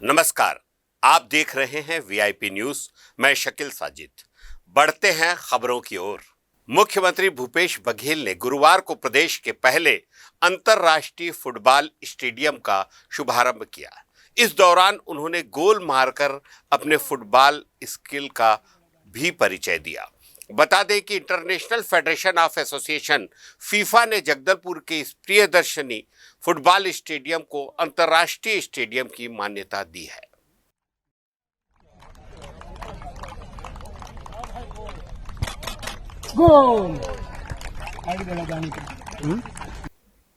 नमस्कार, आप देख रहे हैं वीआईपी न्यूज। मैं शकील साजिद। बढ़ते हैं खबरों की ओर। मुख्यमंत्री भूपेश बघेल ने गुरुवार को प्रदेश के पहले अंतर्राष्ट्रीय फुटबॉल स्टेडियम का शुभारंभ किया। इस दौरान उन्होंने गोल मारकर अपने फुटबॉल स्किल का भी परिचय दिया। बता दें कि international federation of association FIFA ने जगदलपुर के इस प्रियदर्शनी फुटबॉल स्टेडियम को अंतर्राष्ट्रीय स्टेडियम की मान्यता दी है।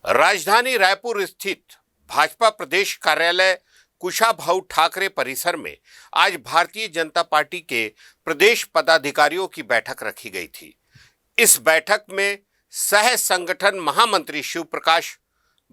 राजधानी रायपुर स्थित भाजपा प्रदेश कार्यालय कुशाभाऊ ठाकरे परिसर में आज भारतीय जनता पार्टी के प्रदेश पदाधिकारियों की बैठक रखी गई थी। इस बैठक में सह संगठन महामंत्री शिव प्रकाश,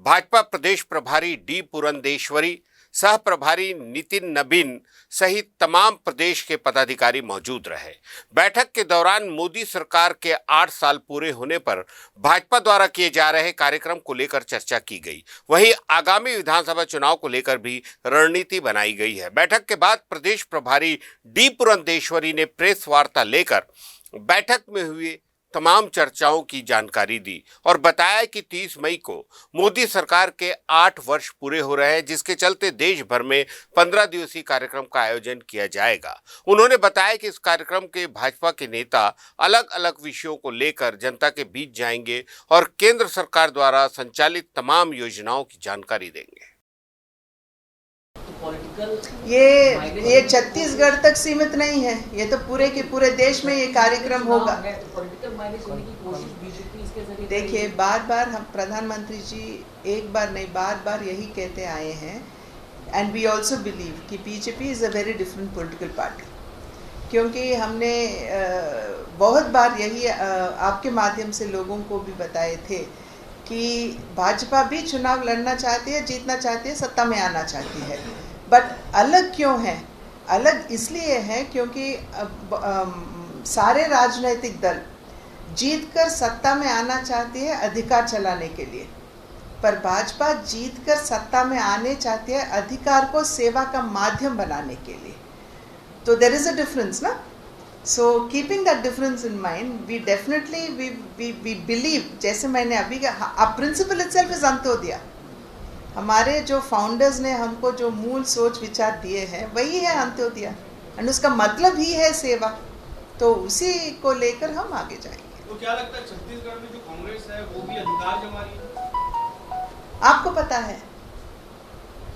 भाजपा प्रदेश प्रभारी डी पुरंदेश्वरी, सह प्रभारी नितिन नबीन सहित तमाम प्रदेश के पदाधिकारी मौजूद रहे। बैठक के दौरान मोदी सरकार के 8 साल पूरे होने पर भाजपा द्वारा किए जा रहे कार्यक्रम को लेकर चर्चा की गई। वहीं आगामी विधानसभा चुनाव को लेकर भी रणनीति बनाई गई है। बैठक के बाद प्रदेश प्रभारी डी पुरंदेश्वरी ने प्रेस वार्ता लेकर बैठक में हुए तमाम चर्चाओं की जानकारी दी और बताया कि 30 मई को मोदी सरकार के 8 वर्ष पूरे हो रहे हैं, जिसके चलते देश भर में 15 दिवसीय कार्यक्रम का आयोजन किया जाएगा। उन्होंने बताया कि इस कार्यक्रम के भाजपा के नेता अलग अलग विषयों को लेकर जनता के बीच जाएंगे और केंद्र सरकार द्वारा संचालित तमाम योजनाओं की जानकारी देंगे। ये छत्तीसगढ़ तक सीमित नहीं है, ये तो पूरे के पूरे देश में ये कार्यक्रम होगा। देखिए, बार बार हम प्रधानमंत्री जी एक बार नहीं बार बार यही कहते आए हैं, एंड वी ऑल्सो बिलीव कि BJP is a very different political party, क्योंकि हमने बहुत बार यही आपके माध्यम से लोगों को भी बताए थे कि भाजपा भी चुनाव लड़ना चाहती है, जीतना चाहती है, सत्ता में आना चाहती है। बट अलग क्यों है? अलग इसलिए है क्योंकि सारे राजनीतिक दल जीतकर सत्ता में आना चाहती है अधिकार चलाने के लिए, पर भाजपा जीतकर सत्ता में आने चाहती है अधिकार को सेवा का माध्यम बनाने के लिए। तो देयर इज अ डिफरेंस ना। So keeping that difference in mind, we definitely we believe, जैसे मैंने अभी कहा, प्रिंसिपल itself is अंत्योदय। हमारे जो फाउंडर्स ने हमको जो मूल सोच विचार दिए हैं वही है अंत्योदय, और उसका मतलब ही है सेवा। तो उसी को लेकर हम आगे जाएंगे। तो क्या लगता है छत्तीसगढ़ में जो कांग्रेस है वो भी अधिकार जमा रही है? आपको पता है,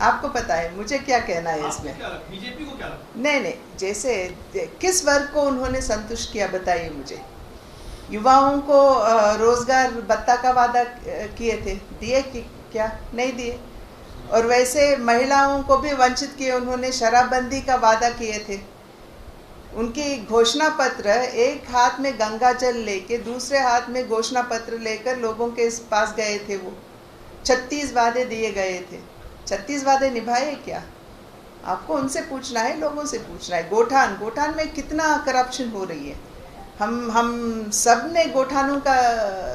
आपको पता है, मुझे क्या कहना है इसमें। बीजेपी को क्या लगता? नहीं, जैसे किस वर्ग को उन्होंने संतुष्ट किया बताइए मुझे। युवाओं को रोजगार भत्ता का वादा किए थे, दिए कि क्या? नहीं दिए। और वैसे महिलाओं को भी वंचित किए उन्होंने, शराबबंदी का वादा किए थे। उनकी घोषणा पत्र, एक हाथ में गंगा जल लेके दूसरे हाथ में घोषणा पत्र लेकर लोगों के पास गए थे। वो 36 वादे दिए गए थे, 36 वादे निभाए क्या? आपको उनसे पूछना है, लोगों से पूछना है। गोठान में कितना करप्शन हो रही है। हम सब ने गोठानों का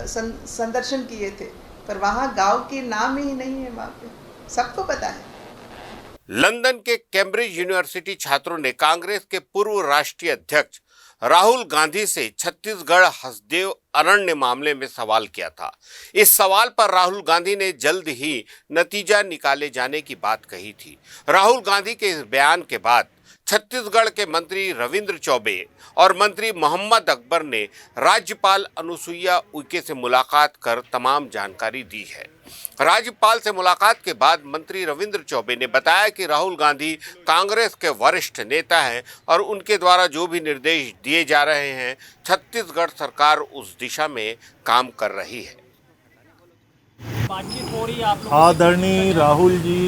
संदर्शन किए थे, पर वहाँ गांव के नाम ही नहीं है, वहाँ पे सबको पता है। लंदन के कैम्ब्रिज यूनिवर्सिटी छात्रों ने कांग्रेस के पूर्व राष्ट्रीय अध्यक्ष राहुल गांधी से छत्तीसगढ़ हसदेव अरण्य मामले में सवाल किया था। इस सवाल पर राहुल गांधी ने जल्द ही नतीजा निकाले जाने की बात कही थी। राहुल गांधी के इस बयान के बाद छत्तीसगढ़ के मंत्री रविंद्र चौबे और मंत्री मोहम्मद अकबर ने राज्यपाल अनुसुईया उइके से मुलाकात कर तमाम जानकारी दी है। राज्यपाल से मुलाकात के बाद मंत्री रविंद्र चौबे ने बताया कि राहुल गांधी कांग्रेस के वरिष्ठ नेता हैं और उनके द्वारा जो भी निर्देश दिए जा रहे हैं, छत्तीसगढ़ सरकार उस दिशा में काम कर रही है। आदरणीय राहुल जी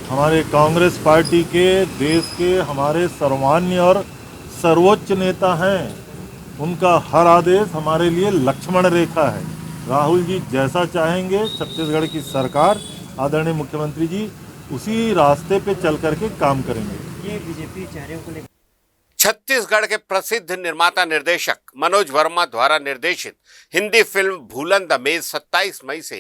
हमारे कांग्रेस पार्टी के, देश के हमारे सर्वमान्य और सर्वोच्च नेता हैं। उनका हर आदेश हमारे लिए लक्ष्मण रेखा है। राहुल जी जैसा चाहेंगे, छत्तीसगढ़ की सरकार, आदरणीय मुख्यमंत्री जी उसी रास्ते पे चल करके काम करेंगे। ये बीजेपी चेहरे को लेकर छत्तीसगढ़ के प्रसिद्ध निर्माता निर्देशक मनोज वर्मा द्वारा निर्देशित हिंदी फिल्म भूलन द मेज 27 मई से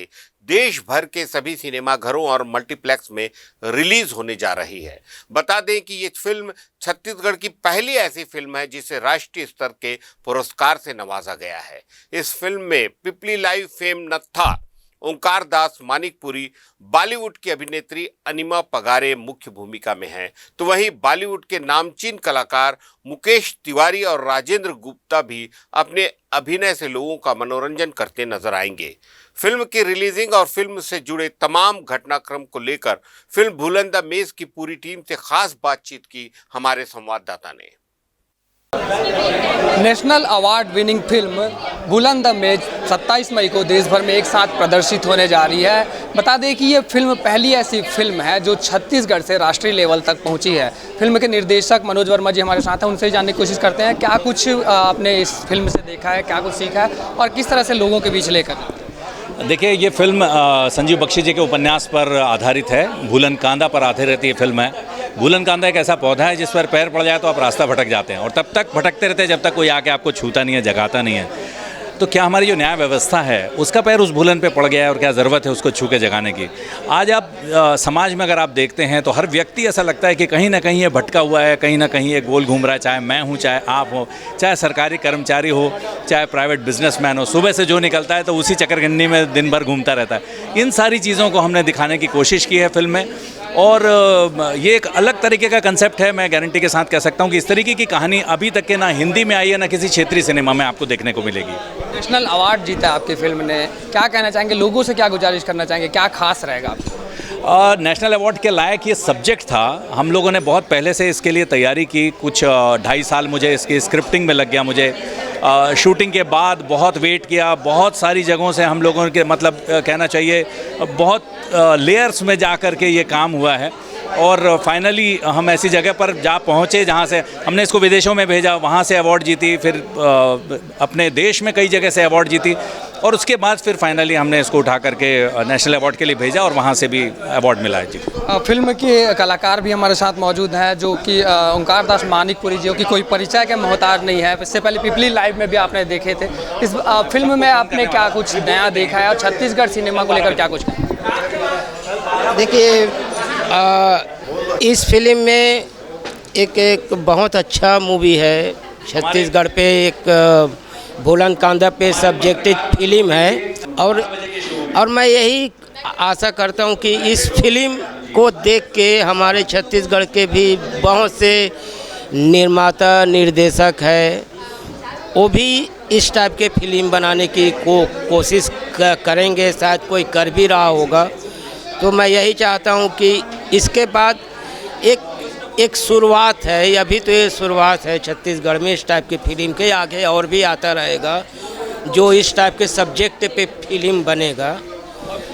देश भर के सभी सिनेमाघरों और मल्टीप्लेक्स में रिलीज होने जा रही है। बता दें कि ये फिल्म छत्तीसगढ़ की पहली ऐसी फिल्म है जिसे राष्ट्रीय स्तर के पुरस्कार से नवाजा गया है। इस फिल्म में पिपली लाइव फेम नत्था ओंकार दास मानिकपुरी, बॉलीवुड की अभिनेत्री अनिमा पगारे मुख्य भूमिका में हैं, तो वहीं बॉलीवुड के नामचीन कलाकार मुकेश तिवारी और राजेंद्र गुप्ता भी अपने अभिनय से लोगों का मनोरंजन करते नजर आएंगे। फिल्म की रिलीजिंग और फिल्म से जुड़े तमाम घटनाक्रम को लेकर फिल्म भूलन द मेज की पूरी टीम से खास बातचीत की हमारे संवाददाता ने। National award winning film Bhulan the मेज 27 मई को देश भर में एक साथ प्रदर्शित होने जा रही है। बता दें कि ये फिल्म पहली ऐसी फिल्म है जो छत्तीसगढ़ से राष्ट्रीय लेवल तक पहुंची है। फिल्म के निर्देशक मनोज वर्मा जी हमारे साथ हैं, उनसे ही जानने की कोशिश करते हैं क्या कुछ आपने इस फिल्म से देखा है, क्या कुछ सीखा है और किस तरह से लोगों के बीच लेकर। देखिए, ये फिल्म संजीव बख्शी जी के उपन्यास पर आधारित है। भूलन कांदा पर आधारित ये फिल्म है। भूलन कांदा एक ऐसा पौधा है जिस पर पैर पड़ जाए तो आप रास्ता भटक जाते हैं और तब तक भटकते रहते हैं जब तक कोई आके आपको छूता नहीं है, जगाता नहीं है। तो क्या हमारी जो न्याय व्यवस्था है उसका पैर उस भूलन पे पड़ गया है और क्या ज़रूरत है उसको छू के जगाने की। आज आप समाज में अगर आप देखते हैं तो हर व्यक्ति ऐसा लगता है कि कहीं ना कहीं ये भटका हुआ है, कहीं ना कहीं ये गोल घूम रहा है। चाहे मैं हूँ, चाहे आप हो, चाहे सरकारी कर्मचारी हो, चाहे प्राइवेट बिजनेसमैन हो, सुबह से जो निकलता है तो उसी चक्करगन्नी में दिन भर घूमता रहता है। इन सारी चीज़ों को हमने दिखाने की कोशिश की है फिल्म में और ये एक अलग तरीके का कंसेप्ट है। मैं गारंटी के साथ कह सकता हूँ कि इस तरीके की कहानी अभी तक के ना हिंदी में आई है ना किसी क्षेत्रीय सिनेमा में आपको देखने को मिलेगी। नेशनल अवार्ड जीता आपकी फिल्म ने, क्या कहना चाहेंगे, लोगों से क्या गुजारिश करना चाहेंगे, क्या खास रहेगा? नेशनल अवार्ड के लायक ये सब्जेक्ट था। हम लोगों ने बहुत पहले से इसके लिए तैयारी की। कुछ 2.5 साल मुझे इसकी स्क्रिप्टिंग में लग गया। मुझे शूटिंग के बाद बहुत वेट किया। बहुत सारी जगहों से हम लोगों के कहना चाहिए बहुत लेयर्स में जा कर के ये काम हुआ है और फाइनली हम ऐसी जगह पर जा पहुँचे जहाँ से हमने इसको विदेशों में भेजा, वहाँ से अवार्ड जीती, फिर अपने देश में कई जगह से अवार्ड जीती और उसके बाद फिर फाइनली हमने इसको उठा करके नेशनल अवार्ड के लिए भेजा और वहाँ से भी अवार्ड मिला है जी। फिल्म के कलाकार भी हमारे साथ मौजूद हैं जो कि ओंकार दास मानिकपुरी जी, की कोई परिचय के मोहताज नहीं है। इससे पहले पिपली लाइव में भी आपने देखे थे। इस फिल्म में आपने क्या कुछ नया देखा है और छत्तीसगढ़ सिनेमा को लेकर क्या कुछ? देखिए, इस फिल्म में एक बहुत अच्छा मूवी है। छत्तीसगढ़ पे एक भूलन कांदा पे सब्जेक्टेड फिल्म है और मैं यही आशा करता हूँ कि इस फिल्म को देख के हमारे छत्तीसगढ़ के भी बहुत से निर्माता निर्देशक है, वो भी इस टाइप के फिल्म बनाने की कोशिश करेंगे। शायद कोई कर भी रहा होगा। तो मैं यही चाहता हूँ कि इसके बाद एक शुरुआत है। अभी तो ये शुरुआत है छत्तीसगढ़ में इस टाइप की फिल्म के, आगे और भी आता रहेगा जो इस टाइप के सब्जेक्ट पे फिल्म बनेगा।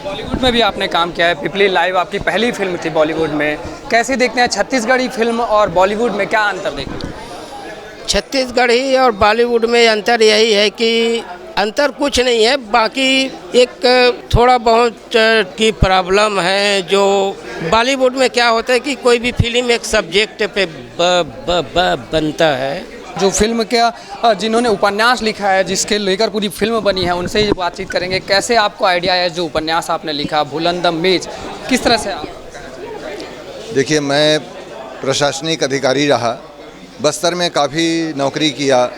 बॉलीवुड में भी आपने काम किया है। पिपली लाइव आपकी पहली फिल्म थी बॉलीवुड में। कैसे देखते हैं छत्तीसगढ़ी फिल्म और बॉलीवुड में, क्या अंतर देखते हैं? छत्तीसगढ़ी और बॉलीवुड में अंतर यही है कि अंतर कुछ नहीं है, बाकी एक थोड़ा बहुत की प्रॉब्लम है। जो बॉलीवुड में क्या होता है कि कोई भी फिल्म एक सब्जेक्ट पे बनता है। जो फिल्म का जिन्होंने उपन्यास लिखा है, जिसके लेकर पूरी फिल्म बनी है, उनसे ही बातचीत करेंगे। कैसे आपको आइडिया है जो उपन्यास आपने लिखा भूलन द मेज, किस तरह से आप? देखिए, मैं प्रशासनिक अधिकारी रहा, बस्तर में काफ़ी नौकरी किया,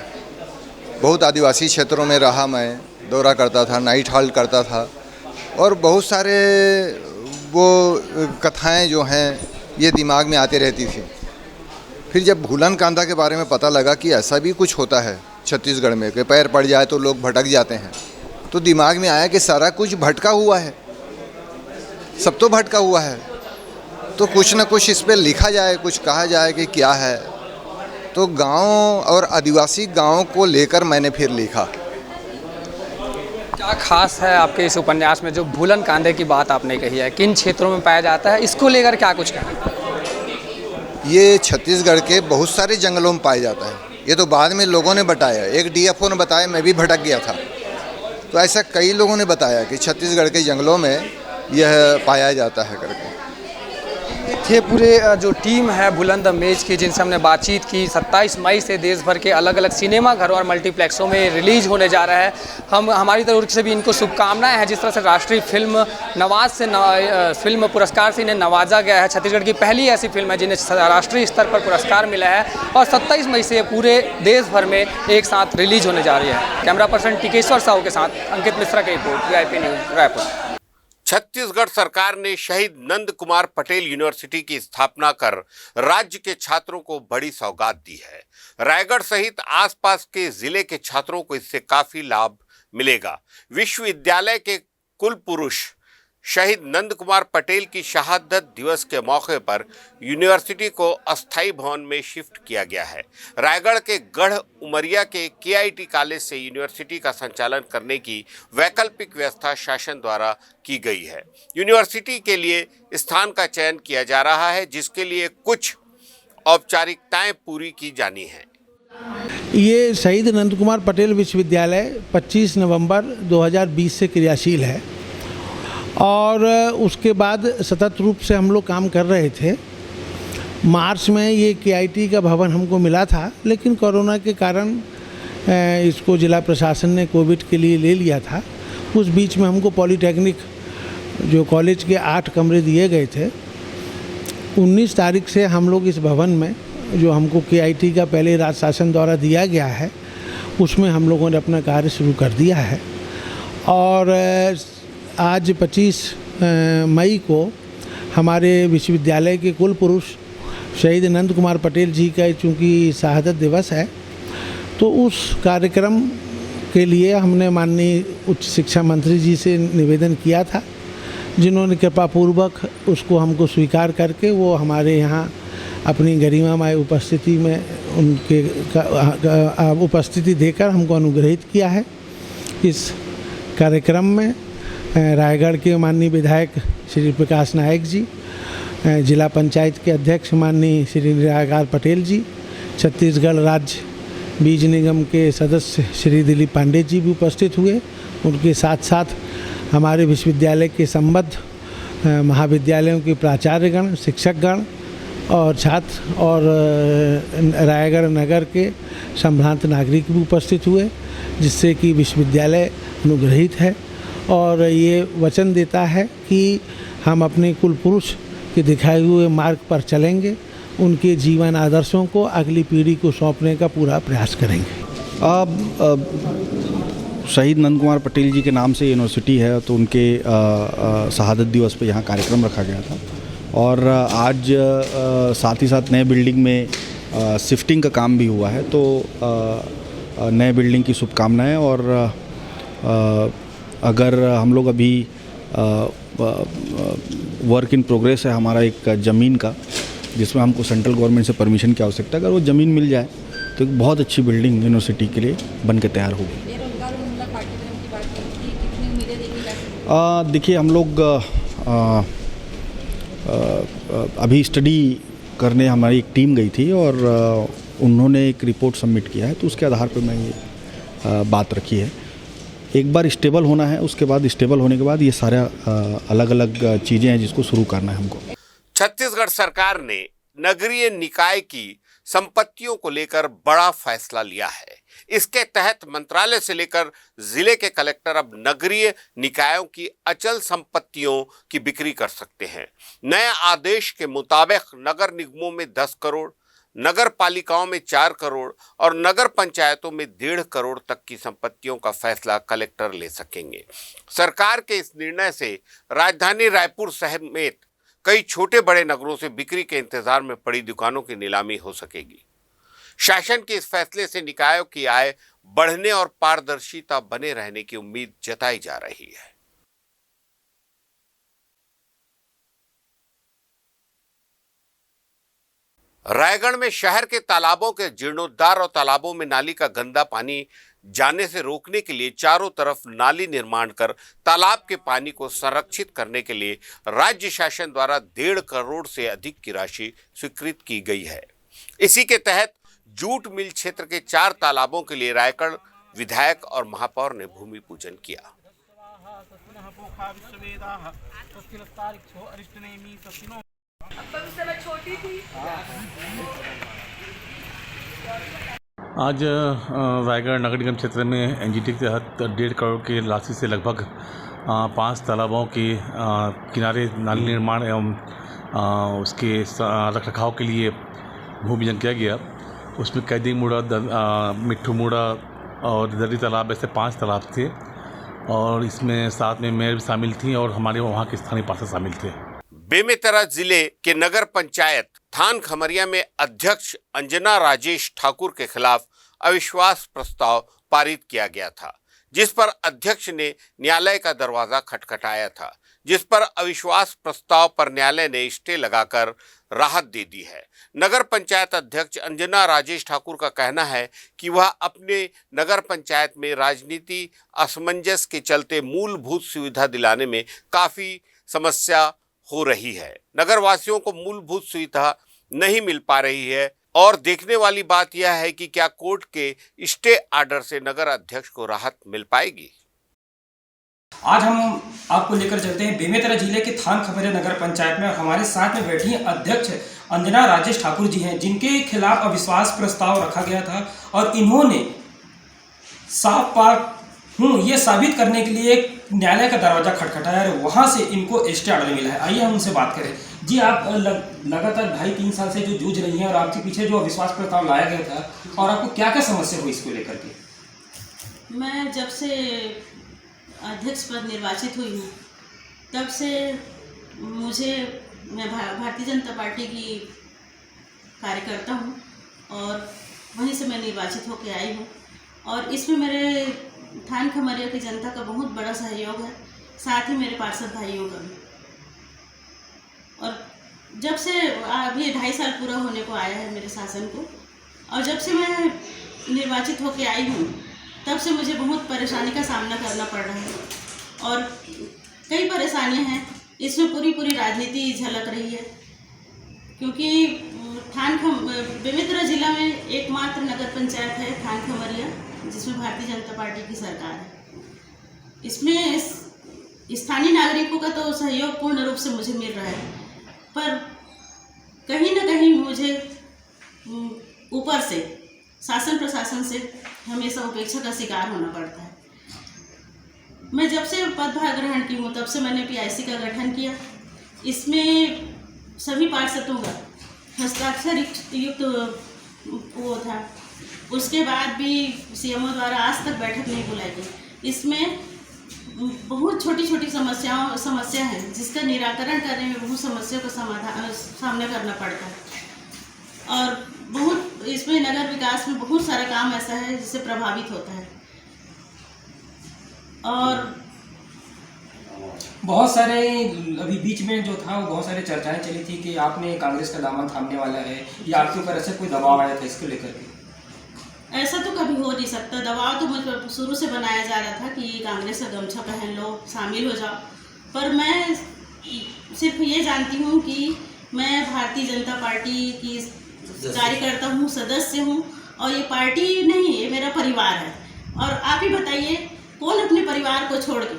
बहुत आदिवासी क्षेत्रों में रहा। मैं दौरा करता था, नाइट हॉल्ट करता था और बहुत सारे वो कथाएं जो हैं ये दिमाग में आती रहती थी। फिर जब भूलन कांदा के बारे में पता लगा कि ऐसा भी कुछ होता है छत्तीसगढ़ में कि पैर पड़ जाए तो लोग भटक जाते हैं, तो दिमाग में आया कि सारा कुछ भटका हुआ है, सब तो भटका हुआ है, तो कुछ ना कुछ इस पर लिखा जाए, कुछ कहा जाए कि क्या है। तो गांव और आदिवासी गांव को लेकर मैंने फिर लिखा। क्या खास है आपके इस उपन्यास में जो भूलन कांदे की बात आपने कही है, किन क्षेत्रों में पाया जाता है, इसको लेकर क्या कुछ कहना? ये छत्तीसगढ़ के बहुत सारे जंगलों में पाया जाता है। ये तो बाद में लोगों ने बताया, एक डीएफओ ने बताया, मैं भी भटक गया था। तो ऐसा कई लोगों ने बताया कि छत्तीसगढ़ के जंगलों में यह पाया जाता है करके। थे पूरे जो टीम है बुलंद मेज की, जिनसे हमने बातचीत की। 27 मई से देश भर के अलग अलग सिनेमा घरों और मल्टीप्लेक्सों में रिलीज होने जा रहा है। हमारी तरफ से भी इनको शुभकामनाएं हैं। जिस तरह से राष्ट्रीय फिल्म फिल्म पुरस्कार से इन्हें नवाजा गया है, छत्तीसगढ़ की पहली ऐसी फिल्म है जिन्हें राष्ट्रीय स्तर पर पुरस्कार मिला है, और 27 मई से पूरे देश भर में एक साथ रिलीज होने जा रही है। कैमरा पर्सन टिकेश्वर साहू के साथ अंकित मिश्रा की report, VIP news Raipur. Chhattisgarh सरकार ने शहीद नंद कुमार पटेल यूनिवर्सिटी की स्थापना कर राज्य के छात्रों को बड़ी सौगात दी है। रायगढ़ सहित आसपास के जिले के छात्रों को इससे काफी लाभ मिलेगा। विश्वविद्यालय के कुल पुरुष शहीद नंद कुमार पटेल की शहादत दिवस के मौके पर यूनिवर्सिटी को अस्थायी भवन में शिफ्ट किया गया है। रायगढ़ के गढ़ उमरिया के KIT कॉलेज से यूनिवर्सिटी का संचालन करने की वैकल्पिक व्यवस्था शासन द्वारा की गई है। यूनिवर्सिटी के लिए स्थान का चयन किया जा रहा है, जिसके लिए कुछ औपचारिकताएं पूरी की जानी है। ये शहीद नंद कुमार पटेल विश्वविद्यालय 25 नवंबर 2020 से क्रियाशील है, और उसके बाद सतत रूप से हम लोग काम कर रहे थे। मार्च में ये KIT का भवन हमको मिला था, लेकिन कोरोना के कारण इसको जिला प्रशासन ने कोविड के लिए ले लिया था। उस बीच में हमको पॉलीटेक्निक जो कॉलेज के 8 कमरे दिए गए थे। 19 तारीख से हम लोग इस भवन में, जो हमको KIT का पहले राज्य शासन द्वारा दिया गया है, उसमें हम लोगों ने अपना कार्य शुरू कर दिया है। और आज 25 मई को हमारे विश्वविद्यालय के कुल पुरुष शहीद नंद कुमार पटेल जी का चूँकि शहादत दिवस है, तो उस कार्यक्रम के लिए हमने माननीय उच्च शिक्षा मंत्री जी से निवेदन किया था, जिन्होंने कृपापूर्वक उसको हमको स्वीकार करके वो हमारे यहाँ अपनी गरिमामय उपस्थिति में उनके उपस्थिति देकर हमको अनुग्रहित किया है। इस कार्यक्रम में रायगढ़ के माननीय विधायक श्री प्रकाश नायक जी, जिला पंचायत के अध्यक्ष माननीय श्री निराकार पटेल जी, छत्तीसगढ़ राज्य बीज निगम के सदस्य श्री दिलीप पांडे जी भी उपस्थित हुए। उनके साथ साथ हमारे विश्वविद्यालय के संबद्ध महाविद्यालयों के प्राचार्यगण, शिक्षकगण और छात्र और रायगढ़ नगर के संभ्रांत नागरिक भी उपस्थित हुए, जिससे कि विश्वविद्यालय अनुग्रहित है और ये वचन देता है कि हम अपने कुल पुरुष के दिखाए हुए मार्ग पर चलेंगे, उनके जीवन आदर्शों को अगली पीढ़ी को सौंपने का पूरा प्रयास करेंगे। शहीद नंद कुमार पटेल जी के नाम से यूनिवर्सिटी है, तो उनके शहादत दिवस पे यहाँ कार्यक्रम रखा गया था, और आज साथ ही साथ नए बिल्डिंग में शिफ्टिंग का काम भी हुआ है। तो नए बिल्डिंग की शुभकामनाएं। और अगर हम लोग अभी वर्क इन प्रोग्रेस है हमारा एक ज़मीन का, जिसमें हमको सेंट्रल गवर्नमेंट से परमिशन की आवश्यकता है। अगर वो ज़मीन मिल जाए तो एक बहुत अच्छी बिल्डिंग यूनिवर्सिटी के लिए बन के तैयार होगी। देखिए, हम लोग अभी स्टडी करने हमारी एक टीम गई थी और उन्होंने एक रिपोर्ट सबमिट किया है, तो उसके आधार पर मैं ये बात रखी है। एक बार स्टेबल होना है, उसके बाद स्टेबल होने के बाद ये सारा अलग अलग चीज़ें हैं जिसको शुरू करना है हमको। छत्तीसगढ़ सरकार ने नगरीय निकाय की संपत्तियों को लेकर बड़ा फैसला लिया है। इसके तहत मंत्रालय से लेकर जिले के कलेक्टर अब नगरीय निकायों की अचल संपत्तियों की बिक्री कर सकते हैं। नए आदेश के मुताबिक नगर निगमों में 10 करोड़, नगर पालिकाओं में 4 करोड़ और नगर पंचायतों में 1.5 करोड़ तक की संपत्तियों का फैसला कलेक्टर ले सकेंगे। सरकार के इस निर्णय से राजधानी रायपुर समेत कई छोटे बड़े नगरों से बिक्री के इंतजार में पड़ी दुकानों की नीलामी हो सकेगी। शासन के इस फैसले से निकायों की आय बढ़ने और पारदर्शिता बने रहने की उम्मीद जताई जा रही है। रायगढ़ में शहर के तालाबों के जीर्णोद्धार और तालाबों में नाली का गंदा पानी जाने से रोकने के लिए चारों तरफ नाली निर्माण कर तालाब के पानी को संरक्षित करने के लिए राज्य शासन द्वारा 1.5 करोड़ से अधिक की राशि स्वीकृत की गई है। इसी के तहत जूट मिल क्षेत्र के 4 तालाबों के लिए रायगढ़ विधायक और महापौर ने भूमि पूजन किया। पर उस समय छोटी थी। आज रायगढ़ नगर निगम क्षेत्र में एनजीटी के तहत 1.5 करोड़ के राशि से लगभग 5 तालाबों के किनारे नाली निर्माण एवं उसके रख रखाव के लिए भूमि पूजन किया गया। उसमें कैदी मुड़ा, मिट्ठू मुड़ा और दर्री तालाब, ऐसे 5 तालाब थे और इसमें साथ में मेयर भी शामिल थी और हमारे वहाँ के स्थानीय पार्षद शामिल थे। बेमेतरा जिले के नगर पंचायत थान खमरिया में अध्यक्ष अंजना राजेश ठाकुर के खिलाफ अविश्वास प्रस्ताव पारित किया गया था, जिस पर अध्यक्ष ने न्यायालय का दरवाजा खटखटाया था, जिस पर अविश्वास प्रस्ताव पर न्यायालय ने स्टे लगाकर राहत दे दी है। नगर पंचायत अध्यक्ष अंजना राजेश ठाकुर का कहना है कि वह अपने नगर पंचायत में राजनीति असमंजस के चलते मूलभूत सुविधा दिलाने में काफी समस्या हो रही है। नगर वासियों को मूलभूत सुविधा नहीं मिल पा रही है और देखने वाली बात यह है कि क्या कोर्ट के स्टे ऑर्डर से नगर अध्यक्ष को राहत मिल पाएगी। आज हम आपको लेकर चलते हैं बेमेतरा जिले के थान खमरिया नगर पंचायत में। हमारे साथ में बैठी हैं अध्यक्ष अंजना राजेश ठाकुर जी हैं, जिनके खिलाफ अविश्वास प्रस्ताव रखा गया था और इन्होंने साफ पाक ये साबित करने के लिए न्यायालय का दरवाजा खटखटाया और वहां से इनको स्टे ऑर्डर मिला है। आइए हम उनसे बात करें। जी, आप लगातार 2.5-3 साल से जो जूझ रही हैं और आपके पीछे जो अविश्वास प्रस्ताव लाया गया था और आपको क्या क्या समस्या हुई इसको लेकर के? मैं जब से अध्यक्ष पद निर्वाचित हुई हूँ तब से मैं भारतीय जनता पार्टी की कार्यकर्ता हूँ और वहीं से मैं निर्वाचित होकर आई हूँ और इसमें मेरे थान खमरिया की जनता का बहुत बड़ा सहयोग है, साथ ही मेरे पार्षद भाइयों का भी। और जब से अभी 2.5 साल पूरा होने को आया है मेरे शासन को, और जब से मैं निर्वाचित होकर आई हूँ तब से मुझे बहुत परेशानी का सामना करना पड़ रहा है और कई परेशानियाँ हैं। इसमें पूरी राजनीति झलक रही है, क्योंकि बेमेतरा जिला में एकमात्र नगर पंचायत है थान खमरिया, जिसमें भारतीय जनता पार्टी की सरकार है। इसमें स्थानीय नागरिकों का तो सहयोग पूर्ण रूप से मुझे मिल रहा है, पर कहीं ना कहीं मुझे ऊपर से शासन प्रशासन से हमेशा उपेक्षा का शिकार होना पड़ता है। मैं जब से पदभार ग्रहण की हूँ तब से मैंने पीआईसी का गठन किया। इसमें सभी पार्षदों का हस्ताक्षर युक्त वो था। उसके बाद भी सीएमओ द्वारा आज तक बैठक नहीं बुलाई गई। इसमें बहुत छोटी समस्या है जिसका निराकरण करने में बहुत समस्या का सामना करना पड़ता है और बहुत इसमें नगर विकास में बहुत सारा काम ऐसा है जिससे प्रभावित होता है। और बहुत सारे अभी बीच में जो था वो बहुत सारी चर्चाएं चली थी कि आपने कांग्रेस का दामन थामने वाला है या आपके ऊपर ऐसा कोई दबाव आया था इसको लेकर के? ऐसा तो कभी हो नहीं सकता। दबाव तो मुझे शुरू से बनाया जा रहा था कि कांग्रेस का गमछा पहन लो, शामिल हो जाओ, पर मैं सिर्फ ये जानती हूँ कि मैं भारतीय जनता पार्टी की कार्यकर्ता हूँ, सदस्य हूँ और ये पार्टी नहीं, ये मेरा परिवार है। और आप ही बताइए कौन अपने परिवार को छोड़ के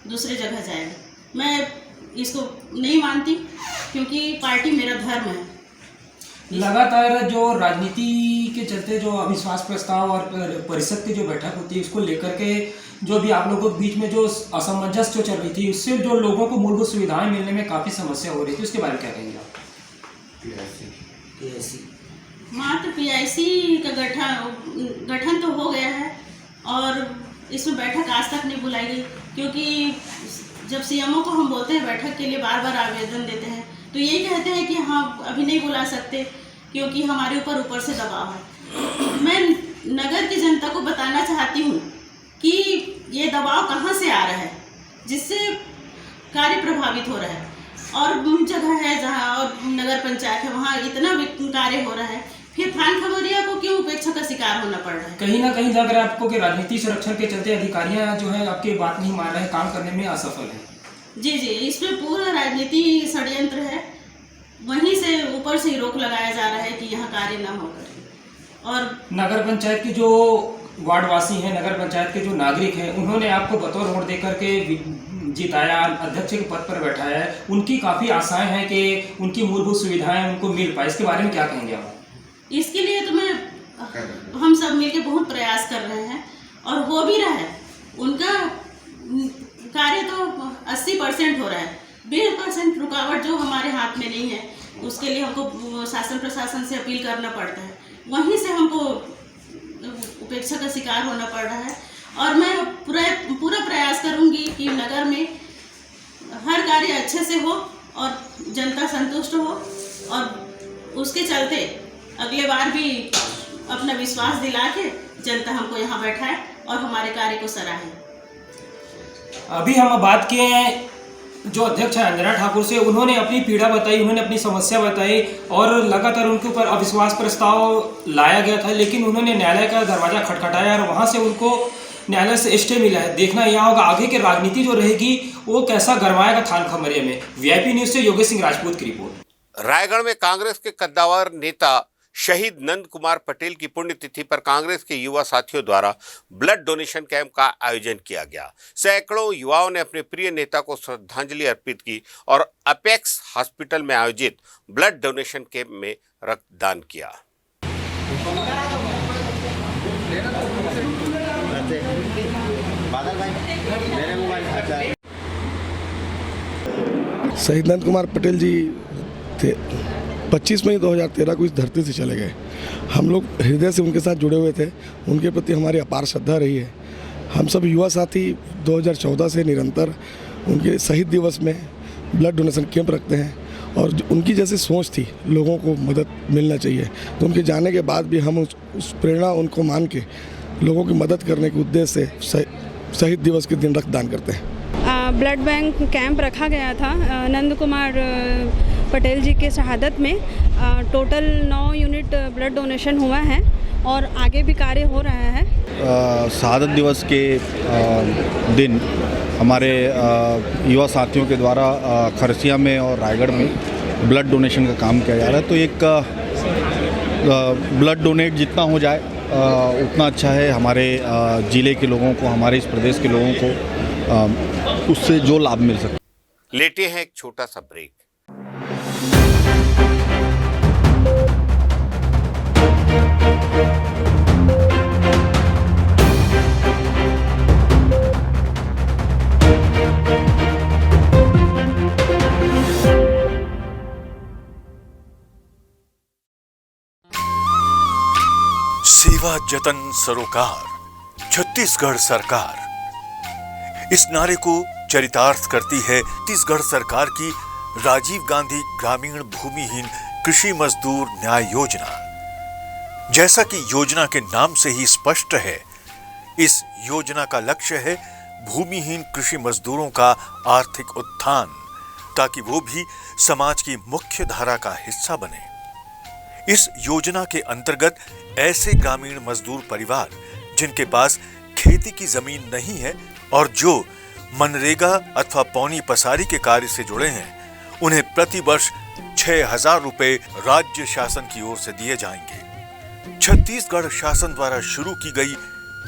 दूसरे जगह जाएगा? मैं इसको नहीं मानती, क्योंकि पार्टी मेरा धर्म है। लगातार जो राजनीति के चलते जो अविश्वास प्रस्ताव और परिषद की जो बैठक होती है उसको लेकर के जो भी आप लोगों के बीच में जो असमंजस जो चल रही थी, उससे जो लोगों को मूलभूत सुविधाएं मिलने में काफ़ी समस्या हो रही थी, उसके बारे में क्या कहेंगे आप? मात्र पीआईसी का गठन तो हो गया है और इसमें बैठक आज तक नहीं बुलाई गई, क्योंकि जब सीएमओ को हम बोलते हैं बैठक के लिए बार बार आवेदन देते हैं तो यही कहते हैं कि हाँ अभी नहीं बुला सकते क्योंकि हमारे ऊपर से दबाव है। मैं नगर की जनता को बताना चाहती हूँ कि ये दबाव कहाँ से आ रहा है जिससे कार्य प्रभावित हो रहा है। और जगह है जहाँ और नगर पंचायत है वहाँ इतना कार्य हो रहा है, फिर थान खमरिया को क्यों उपेक्षा का शिकार होना पड़ रहा है? कहीं ना कहीं लग रहा है आपको कि राजनीतिक संरक्षण के चलते अधिकारियां जो है आपकी बात नहीं मान रहे हैं, काम करने में असफल है। जी, इसमें पूरा राजनीति षड्यंत्र है। वहीं से ऊपर से ही रोक लगाया जा रहा है कि यहाँ कार्य न होकर। और नगर पंचायत की जो वार्डवासी हैं, नगर पंचायत के जो नागरिक हैं, उन्होंने आपको बतौर वोट देकर के जिताया, अध्यक्ष के पद पर बैठाया है, उनकी काफ़ी आशाएं हैं कि उनकी मूलभूत सुविधाएं उनको मिल पाए, इसके बारे में क्या कहेंगे आप? इसके लिए तो हम सब मिलकर बहुत प्रयास कर रहे हैं और हो भी रहा है। उनका कार्य तो 80% हो रहा है, 20% रुकावट जो हमारे हाथ में नहीं है, उसके लिए हमको शासन प्रशासन से अपील करना पड़ता है, वहीं से हमको उपेक्षा का शिकार होना पड़ रहा है। और मैं पूरा प्रयास करूंगी कि नगर में हर कार्य अच्छे से हो और जनता संतुष्ट हो, और उसके चलते अगले बार भी अपना विश्वास दिला के जनता हमको यहाँ बैठाए और हमारे कार्य को सराहे। अभी हम बात किए हैं जो अध्यक्ष है अंजना ठाकुर से, उन्होंने अपनी पीड़ा बताई, उन्होंने अपनी समस्या बताई और लगातार उनके ऊपर अविश्वास प्रस्ताव लाया गया था, लेकिन उन्होंने न्यायालय का दरवाज़ा खटखटाया और वहाँ से उनको न्यायालय से स्टे मिला है। देखना यहाँ होगा आगे की राजनीति जो रहेगी वो कैसा गरमाएगा थान खमरिया में। वीआईपी न्यूज़ से योगेश सिंह राजपूत की रिपोर्ट। रायगढ़ में कांग्रेस के कद्दावर नेता शहीद नंद कुमार पटेल की पुण्यतिथि पर कांग्रेस के युवा साथियों द्वारा ब्लड डोनेशन कैंप का आयोजन किया गया। सैकड़ों युवाओं ने अपने प्रिय नेता को श्रद्धांजलि अर्पित की और अपेक्स हॉस्पिटल में आयोजित ब्लड डोनेशन कैंप में रक्तदान किया। शहीद नंद कुमार पटेल जी थे 25 मई 2013 को इस धरती से चले गए। हम लोग हृदय से उनके साथ जुड़े हुए थे, उनके प्रति हमारी अपार श्रद्धा रही है। हम सब युवा साथी 2014 से निरंतर उनके शहीद दिवस में ब्लड डोनेशन कैंप रखते हैं और उनकी जैसी सोच थी लोगों को मदद मिलना चाहिए, तो उनके जाने के बाद भी हम उस प्रेरणा उनको मान के लोगों की मदद करने के उद्देश्य से शहीद दिवस के दिन रक्तदान करते हैं। ब्लड बैंक कैंप रखा गया था नंद कुमार पटेल जी के शहादत में। टोटल 9 यूनिट ब्लड डोनेशन हुआ है और आगे भी कार्य हो रहा है। शहादत दिवस के दिन हमारे युवा साथियों के द्वारा खरसिया में और रायगढ़ में ब्लड डोनेशन का काम किया जा रहा है। तो एक ब्लड डोनेट जितना हो जाए उतना अच्छा है हमारे ज़िले के लोगों को, हमारे इस प्रदेश के लोगों को उससे जो लाभ मिल सके। लेते हैं एक छोटा सा ब्रेक। सेवा जतन सरोकार, छत्तीसगढ़ सरकार, इस नारे को चरितार्थ करती है छत्तीसगढ़ सरकार की राजीव गांधी ग्रामीण भूमिहीन कृषि मजदूर न्याय योजना। जैसा कि योजना के नाम से ही स्पष्ट है, इस योजना का लक्ष्य है भूमिहीन कृषि मजदूरों का आर्थिक उत्थान, ताकि वो भी समाज की मुख्य धारा का हिस्सा बने। इस योजना के अंतर्गत ऐसे ग्रामीण मजदूर परिवार जिनके पास खेती की जमीन नहीं है और जो मनरेगा अथवा पौनी पसारी के कार्य से जुड़े हैं, उन्हें प्रति वर्ष 6,000 रुपए राज्य शासन की ओर से दिए जाएंगे। छत्तीसगढ़ शासन द्वारा शुरू की गई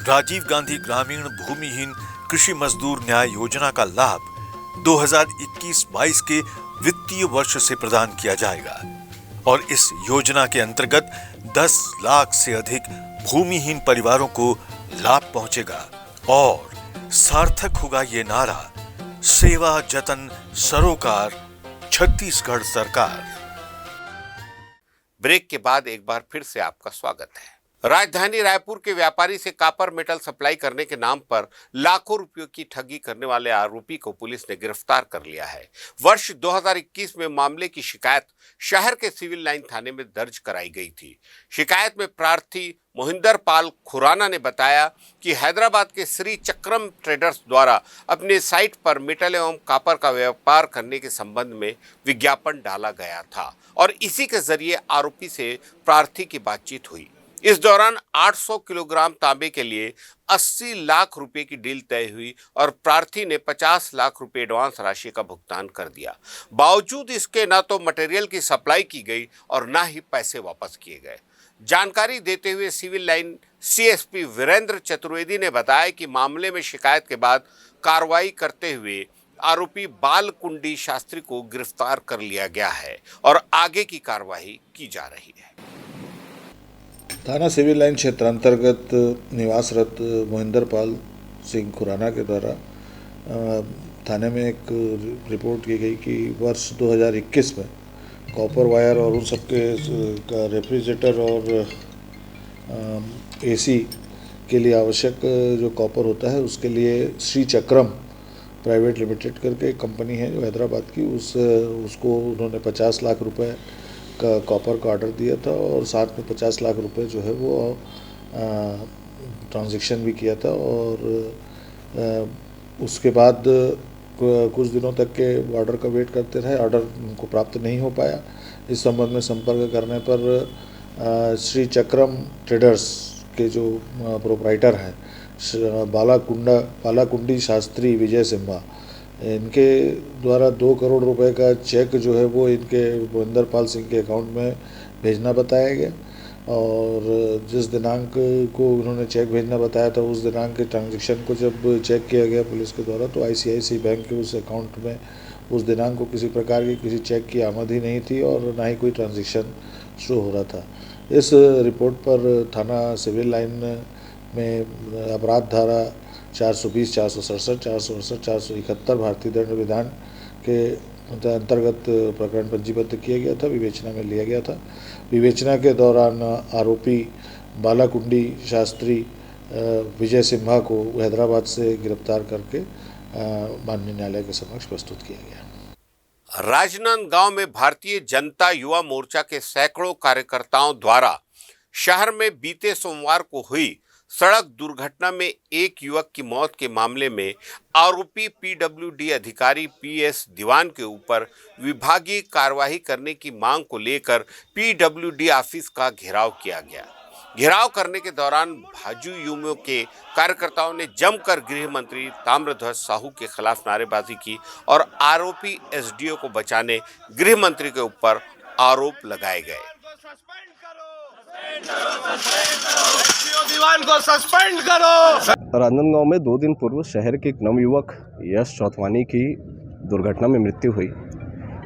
राजीव गांधी ग्रामीण भूमिहीन कृषि मजदूर न्याय योजना का लाभ 2021-22 के वित्तीय वर्ष से प्रदान किया जाएगा और इस योजना के अंतर्गत 10 लाख से अधिक भूमिहीन परिवारों को लाभ पहुंचेगा और सार्थक होगा ये नारा, सेवा जतन सरोकार, छत्तीसगढ़ सरकार। ब्रेक के बाद एक बार फिर से आपका स्वागत है। राजधानी रायपुर के व्यापारी से कॉपर मेटल सप्लाई करने के नाम पर लाखों रुपयों की ठगी करने वाले आरोपी को पुलिस ने गिरफ्तार कर लिया है। वर्ष 2021 में मामले की शिकायत शहर के सिविल लाइन थाने में दर्ज कराई गई थी। शिकायत में प्रार्थी मोहिंदर पाल खुराना ने बताया कि हैदराबाद के श्री चक्रम ट्रेडर्स द्वारा अपने साइट पर मेटल एवं कॉपर का व्यापार करने के संबंध में विज्ञापन डाला गया था और इसी के जरिए आरोपी से प्रार्थी की बातचीत हुई। इस दौरान 800 किलोग्राम तांबे के लिए 80 लाख रुपए की डील तय हुई और प्रार्थी ने 50 लाख रुपए एडवांस राशि का भुगतान कर दिया। बावजूद इसके न तो मटेरियल की सप्लाई की गई और न ही पैसे वापस किए गए। जानकारी देते हुए civil line CSP Virendra Chaturvedi ने बताया कि मामले में शिकायत के बाद कार्रवाई करते हुए आरोपी बालकुंडी शास्त्री को गिरफ्तार कर लिया गया है और आगे की कार्रवाई की जा रही है। थाना सिविल लाइन क्षेत्र अंतर्गत निवासरत मोहिंदर पाल सिंह खुराना के द्वारा थाने में एक रिपोर्ट की गई कि वर्ष 2021 में कॉपर वायर और उन सबके रेफ्रिजरेटर और एसी के लिए आवश्यक जो कॉपर होता है उसके लिए श्री चक्रम प्राइवेट लिमिटेड करके एक कंपनी है जो हैदराबाद की, उसको उन्होंने 50 लाख रुपए का कॉपर का ऑर्डर दिया था और साथ में 50 लाख रुपए जो है वो ट्रांजैक्शन भी किया था। और उसके बाद कुछ दिनों तक के ऑर्डर का वेट करते रहे, ऑर्डर उनको प्राप्त नहीं हो पाया। इस संबंध में संपर्क करने पर श्री चक्रम ट्रेडर्स के जो प्रोप्राइटर हैं बालाकुंडी शास्त्री विजय सिम्हा, इनके द्वारा 2 करोड़ रुपए का चेक जो है वो इनके मोहिंदर पाल सिंह के अकाउंट में भेजना बताया गया और जिस दिनांक को उन्होंने चेक भेजना बताया था उस दिनांक के ट्रांजैक्शन को जब चेक किया गया पुलिस के द्वारा तो ICICI बैंक के उस अकाउंट में उस दिनांक को किसी प्रकार की किसी चेक की आमद ही नहीं थी और ना ही कोई ट्रांजैक्शन शो हो रहा था। इस रिपोर्ट पर थाना सिविल लाइन में अपराध धारा 420, 467, 468, 471 भारतीय दंड विधान के अंतर्गत प्रकरण पंजीबद्ध किया गया था, विवेचना में लिया गया था। विवेचना के दौरान आरोपी बालाकुंडी शास्त्री विजय सिम्हा को हैदराबाद से गिरफ्तार करके माननीय न्यायालय के समक्ष प्रस्तुत किया गया। राजनांदगांव में भारतीय जनता युवा मोर्चा के सैकड़ों कार्यकर्ताओं द्वारा शहर में बीते सोमवार को हुई सड़क दुर्घटना में एक युवक की मौत के मामले में आरोपी PWD अधिकारी PS दीवान के ऊपर विभागीय कार्यवाही करने की मांग को लेकर PWD ऑफिस का घेराव किया गया। घेराव करने के दौरान भाजयुमो के कार्यकर्ताओं ने जमकर गृह मंत्री ताम्रध्वज साहू के खिलाफ नारेबाजी की और आरोपी SDO को बचाने गृह मंत्री के ऊपर आरोप लगाए गए। दीवान को सस्पेंड करो। राजनांदगांव में 2 दिन पूर्व शहर के एक नवयुवक यश चौथवानी की दुर्घटना में मृत्यु हुई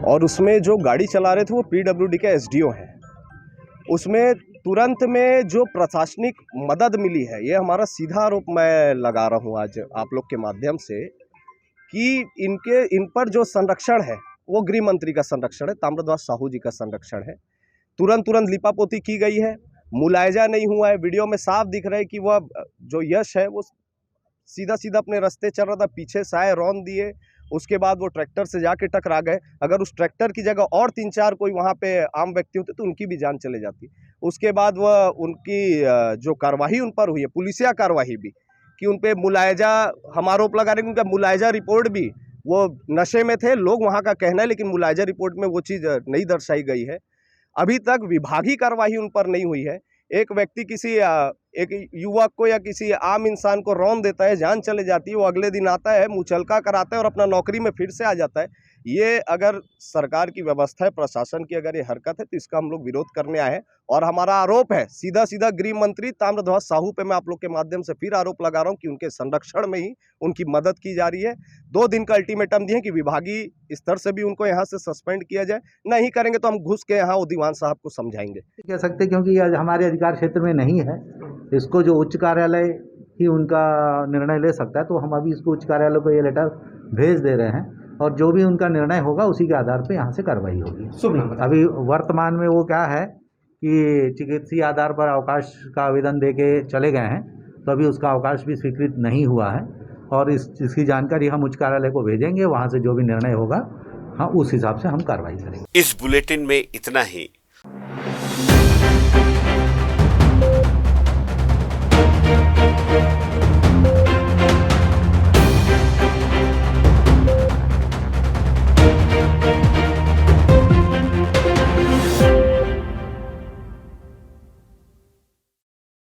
और उसमें जो गाड़ी चला रहे थे वो PWD के SDO हैं। उसमें तुरंत में जो प्रशासनिक मदद मिली है, ये हमारा सीधा आरोप मैं लगा रहा हूँ आज आप लोग के माध्यम से कि इन पर जो संरक्षण है वो गृह मंत्री का संरक्षण है, ताम्रध्वज साहू जी का संरक्षण है। तुरंत लिपापोती की गई है, मुलायजा नहीं हुआ है। वीडियो में साफ दिख रहा है कि वह जो यश है वो सीधा अपने रास्ते चल रहा था, पीछे साए रौन दिए, उसके बाद वो ट्रैक्टर से जाके टकरा गए। अगर उस ट्रैक्टर की जगह और 3-4 कोई वहाँ पे आम व्यक्ति होते तो उनकी भी जान चले जाती। उसके बाद वह उनकी जो कार्रवाई उन पर हुई है, पुलिसिया कार्रवाई भी, कि उन पर मुलायजा, हम आरोप लगा रहे हैं उनका मुलायजा रिपोर्ट भी, वो नशे में थे लोग वहाँ का कहना है, लेकिन मुलायजा रिपोर्ट में वो चीज़ नहीं दर्शाई गई है। अभी तक विभागीय कार्रवाई उन पर नहीं हुई है। एक व्यक्ति किसी एक युवक को या किसी आम इंसान को रौन देता है, जान चले जाती है, वो अगले दिन आता है, मुचलका कराता है और अपना नौकरी में फिर से आ जाता है। ये अगर सरकार की व्यवस्था है, प्रशासन की अगर ये हरकत है तो इसका हम लोग विरोध करने आए हैं और हमारा आरोप है सीधा गृह मंत्री ताम्रध्वज साहू पे मैं आप लोग के माध्यम से फिर आरोप लगा रहा हूँ कि उनके संरक्षण में ही उनकी मदद की जा रही है। 2 दिन का अल्टीमेटम दिए कि विभागीय स्तर से भी उनको यहाँ से सस्पेंड किया जाए, नहीं करेंगे तो हम घुस के यहाँ दीवान साहब को समझाएंगे। कह सकते क्योंकि ये हमारे अधिकार क्षेत्र में नहीं है, इसको जो उच्च कार्यालय ही उनका निर्णय ले सकता है, तो हम अभी इसको उच्च कार्यालय को ये लेटर भेज दे रहे हैं और जो भी उनका निर्णय होगा उसी के आधार पे यहाँ से कार्रवाई होगी। अभी वर्तमान में वो क्या है कि चिकित्सीय आधार पर अवकाश का आवेदन दे के चले गए हैं, तो अभी उसका अवकाश भी स्वीकृत नहीं हुआ है और इसकी जानकारी हम उच्च कार्यालय को भेजेंगे, वहाँ से जो भी निर्णय होगा हाँ उस हिसाब से हम कार्रवाई करेंगे। इस बुलेटिन में इतना ही।